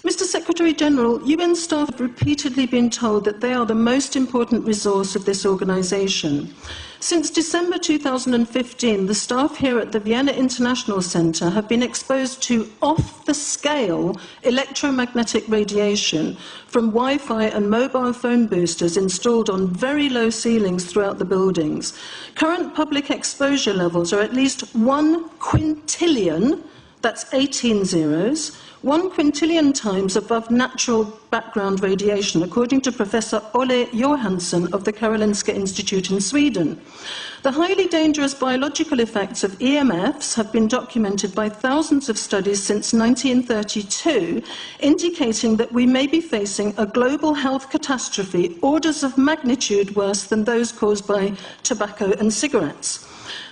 Mr. Secretary-General, UN staff have repeatedly been told that they are the most important resource of this organisation. Since December 2015, the staff here at the Vienna International Centre have been exposed to off-the-scale electromagnetic radiation from Wi-Fi and mobile phone boosters installed on very low ceilings throughout the buildings. Current public exposure levels are at least 1 quintillion, that's 18 zeros, 1 quintillion times above natural background radiation, according to Professor Olle Johansson of the Karolinska Institute in Sweden. The highly dangerous biological effects of EMFs have been documented by thousands of studies since 1932, indicating that we may be facing a global health catastrophe orders of magnitude worse than those caused by tobacco and cigarettes.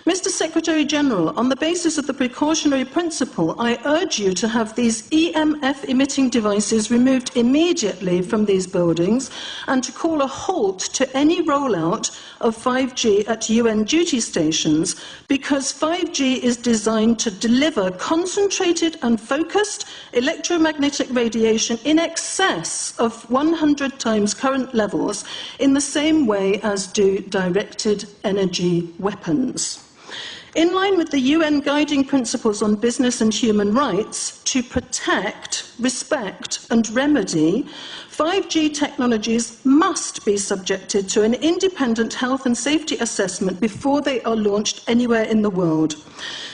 Mr. Secretary-General, on the basis of the precautionary principle, I urge you to have these EMF-emitting devices removed immediately from these buildings and to call a halt to any rollout of 5G at UN duty stations, because 5G is designed to deliver concentrated and focused electromagnetic radiation in excess of 100 times current levels in the same way as do directed energy weapons. In line with the UN guiding principles on business and human rights, to protect, respect and remedy, 5G technologies must be subjected to an independent health and safety assessment before they are launched anywhere in the world.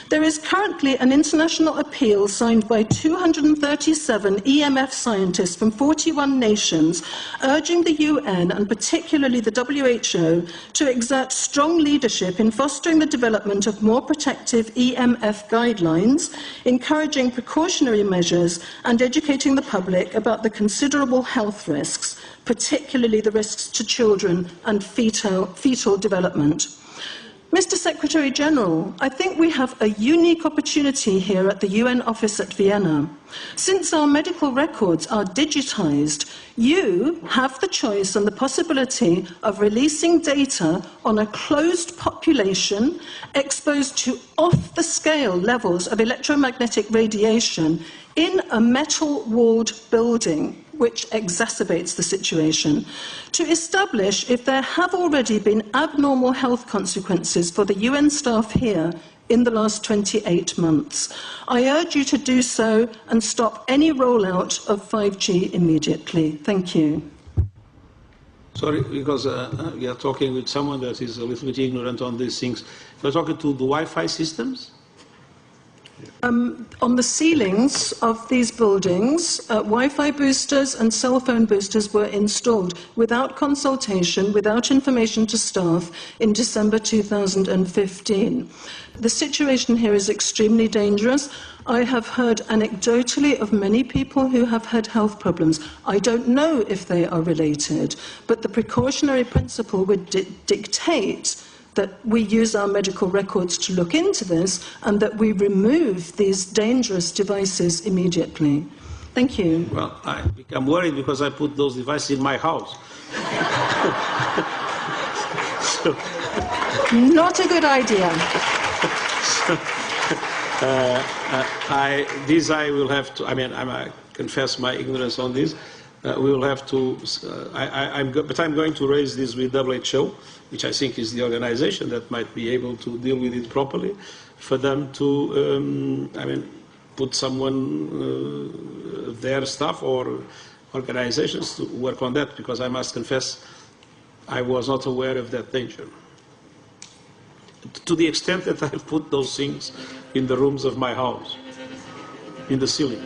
There is currently an international appeal signed by 237 EMF scientists from 41 nations urging the UN and particularly the WHO to exert strong leadership in fostering the development of more protective EMF guidelines, encouraging precautionary measures and educating the public about the considerable health risks, particularly the risks to children and fetal development. Mr. Secretary-General, I think we have a unique opportunity here at the UN office at Vienna. Since our medical records are digitised, you have the choice and the possibility of releasing data on a closed population exposed to off-the-scale levels of electromagnetic radiation in a metal-walled building, which exacerbates the situation, to establish if there have already been abnormal health consequences for the UN staff here in the last 28 months. I urge you to do so and stop any rollout of 5G immediately. Thank you. Sorry, because we are talking with someone that is a little bit ignorant on these things. We're talking to the Wi-Fi systems? On the ceilings of these buildings, Wi-Fi boosters and cell phone boosters were installed without consultation, without information to staff in December 2015. The situation here is extremely dangerous. I have heard anecdotally of many people who have had health problems. I don't know if they are related, but the precautionary principle would dictate that we use our medical records to look into this and that we remove these dangerous devices immediately. Thank you. Well, I become worried because I put those devices in my house. Not a good idea. I will have to, I confess my ignorance on this. We will have to, but I'm going to raise this with WHO, which I think is the organization that might be able to deal with it properly, for them to, put someone, their staff or organizations to work on that, because I must confess I was not aware of that danger. To the extent that I put those things in the rooms of my house, in the ceiling.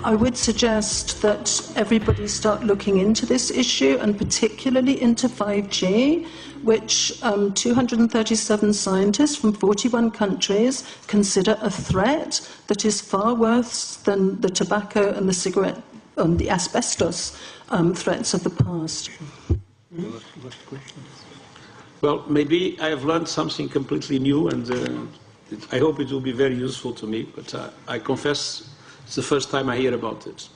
I would suggest that everybody start looking into this issue, and particularly into 5G, which 237 scientists from 41 countries consider a threat that is far worse than the tobacco and the cigarette and the asbestos threats of the past. Well, maybe I have learned something completely new, and I hope it will be very useful to me, but I confess it's the first time I hear about it.